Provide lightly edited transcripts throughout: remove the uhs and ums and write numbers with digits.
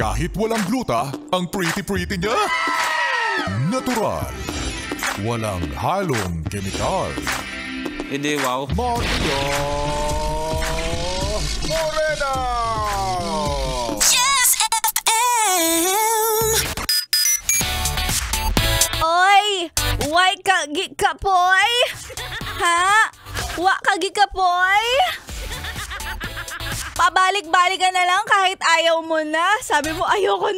Kahit walang gluta, ang pretty-pretty niya. Natural. Walang halong kemikal. Hindi, wow. Maria Morena! Yes FM! Oy! Why kagi ka, poy? Ha? Wa kagi ka, poy? Pabalik-balik ka na lang kahit ayaw mo na. Sabi mo, ayoko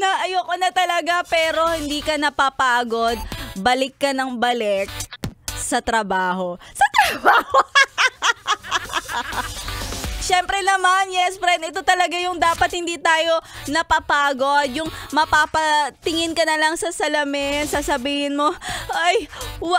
na talaga. Pero hindi ka napapagod. Balik ka ng balik sa trabaho. Sa trabaho! Siyempre naman, yes friend, ito talaga yung dapat hindi tayo napapagod. Yung mapapatingin ka na lang sa salamin, sasabihin mo, ay,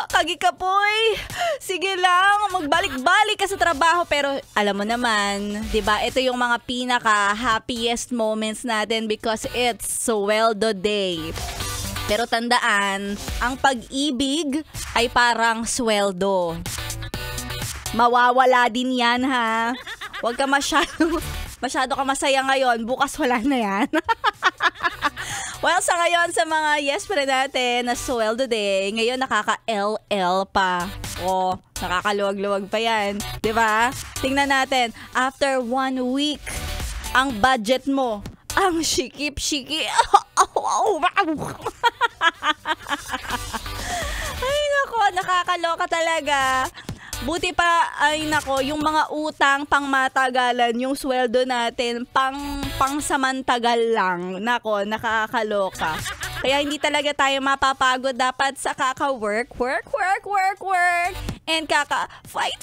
kagi ka poy. Sige lang, magbalik-balik ka sa trabaho. Pero alam mo naman, di ba, ito yung mga pinaka-happiest moments natin because it's Sweldo Day. Pero tandaan, ang pag-ibig ay parang sweldo. Mawawala din yan, ha? Huwag ka masyado ka masaya ngayon. Bukas wala na yan. Well, sa ngayon, sa mga yes friend natin na Sweldo Day, ngayon nakaka-LL pa. O, nakakaluwag-luwag pa yan. Diba? Tingnan natin, after 1 week, ang budget mo, ang shikip-shiki. Ay, nako, nakakaloka talaga. Buti pa, ay nako, yung mga utang pang matagalan, yung sweldo natin, pang samantagal lang. Nako, nakakaloka. Kaya hindi talaga tayo mapapagod. Dapat sa kaka-work, work, and kaka-fight.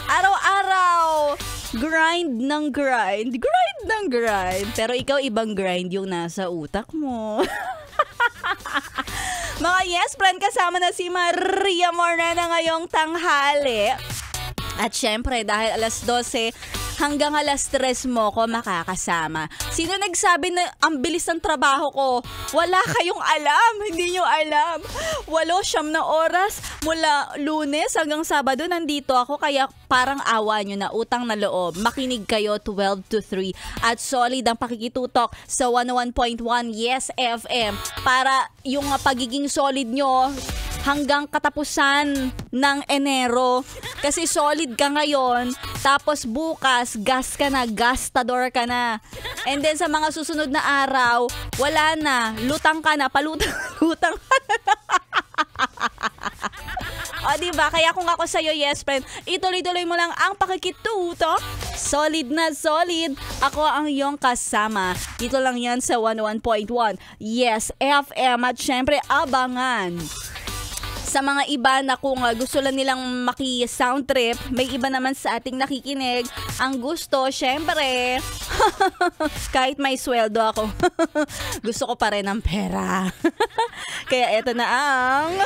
Araw-araw, grind ng grind. Pero ikaw, ibang grind yung nasa utak mo. Mga yes friend, kasama na si Maria Morena ngayong tanghali. At syempre, dahil alas 12 hanggang alas 3 mo ko makakasama. Sino nagsabi na ang bilis ng trabaho ko? Wala kayong alam. Hindi nyo alam. 8-9 na oras mula Lunes hanggang Sabado nandito ako. Kaya parang awa nyo na, utang na loob. Makinig kayo 12 to 3. At solid ang pakikitutok sa 101.1 Yes FM. Para yung pagiging solid nyo hanggang katapusan ng Enero. Kasi solid ka ngayon, tapos bukas, gas ka na, gastador ka na. And then sa mga susunod na araw, wala na, lutang ka na, palutang ka na. O diba, kaya kung ako sa'yo, yes friend, ituloy-tuloy mo lang ang pakikitutok. Solid na solid. Ako ang iyong kasama. Dito lang yan sa 101.1 Yes FM. At syempre, abangan sa mga iba na kung gusto lang nilang maki-sound trip, may iba naman sa ating nakikinig. Ang gusto, syempre, kahit may sweldo ako, gusto ko pa rin ng pera. Kaya eto na ang...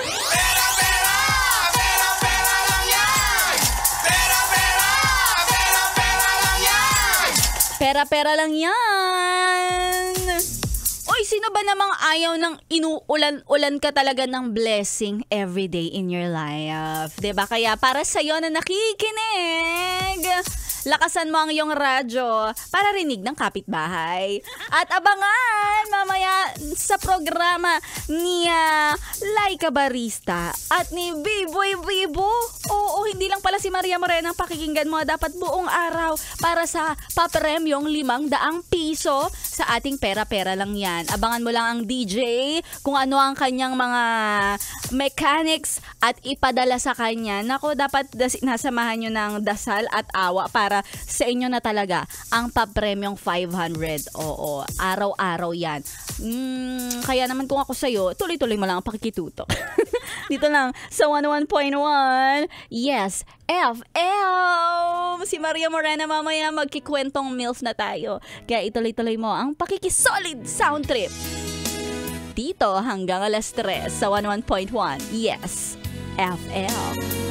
Pera lang yan! Pera lang yan! Uy, sino ba namang ayaw ng inuulan-ulan ka talaga ng blessing everyday in your life? Diba? Kaya para sa'yo na nakikinig, lakasan mo ang iyong radyo para rinig ng kapitbahay. At abangan mamaya sa programa ni Laika Barista at ni Biboy Bibo. Oo, hindi lang pala si Maria Morena ang pakikinggan mo. Dapat buong araw para sa papremyong 500 piso sa ating pera-pera lang yan. Abangan mo lang ang DJ kung ano ang kanyang mga mechanics at ipadala sa kanya. Nako, dapat nasamahan nyo ng dasal at awa para sa inyo na talaga ang papremyong 500. Oo, araw-araw yan. Kaya naman kung ako sa'yo, tuloy-tuloy mo lang ang pakikitutok. Dito lang sa 101.1 Yes FM. Si Maria Morena mamaya magkikwentong meals na tayo. Kaya ituloy-tuloy mo ang pakikisolid sound trip. Dito hanggang alas 3 sa 101.1 Yes FM.